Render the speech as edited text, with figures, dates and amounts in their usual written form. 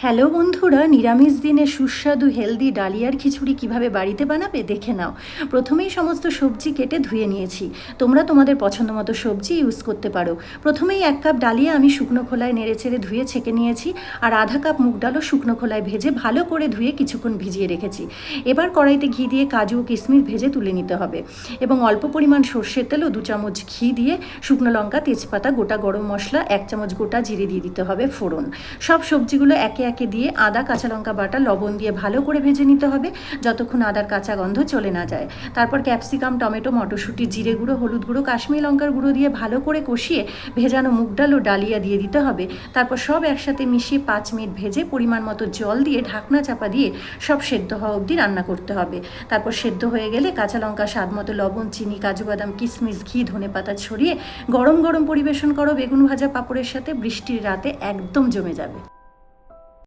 Hello বন্ধুরা, নিরামিষ দিনে সুস্বাদু হেলদি ডালিয়ার খিচুড়ি কিভাবে বাড়িতে বানাবে দেখে নাও। প্রথমেই সমস্ত সবজি কেটে ধুয়ে নিয়েছি। তোমরা তোমাদের পছন্দ মতো সবজি ইউজ করতে পারো। প্রথমেই 1 কাপ ডালিয়া আমি শুকনো খোলায় নেড়েচেড়ে ধুয়ে ছেঁকে নিয়েছি, আর আধা কাপ মুগ ডালও শুকনো খোলায় ভেজে ভালো করে ধুয়ে কিছুক্ষণ ভিজিয়ে রেখেছি। এবার কড়াইতে ঘি দিয়ে কাজু ও কিশমিশ ভেজে তুলে নিতে হবে এবং অল্প পরিমাণ সর্ষের তেল ও 2 চামচ ঘি দিয়ে শুকনো লঙ্কা, তেজপাতা, গোটা গরম মশলা, 1 চামচ গোটা জিরে দিয়ে দিতে হবে ফোড়ন। সব সবজিগুলো একে একে দিয়ে আদা, কাঁচা লঙ্কা বাটা, লবণ দিয়ে ভালো করে ভেজে নিতে হবে যতক্ষণ আদার কাঁচা গন্ধ চলে না যায়। তারপর ক্যাপসিকাম, টমেটো, মটরশুঁটি, জিরে গুঁড়ো, হলুদ গুঁড়ো, কাশ্মীরি লঙ্কার গুঁড়ো দিয়ে ভালো করে কষিয়ে ভেজানো মুগ ডাল ও ডালিয়া দিয়ে দিতে হবে। তারপর সব একসাথে মিশিয়ে 5 মিনিট ভেজে পরিমাণ মতো জল দিয়ে ঢাকনা চাপা দিয়ে সব সেদ্ধ হওয়া অবধি রান্না করতে হবে। তারপর সেদ্ধ হয়ে গেলে কাঁচা লঙ্কা, স্বাদ মতো লবণ, চিনি, কাজু বাদাম, কিশমিশ, ঘি, ধনেপাতা ছড়িয়ে গরম গরম পরিবেশন করো বেগুন ভাজা পাঁপড়ের সাথে। বৃষ্টির রাতে একদম জমে যাবে।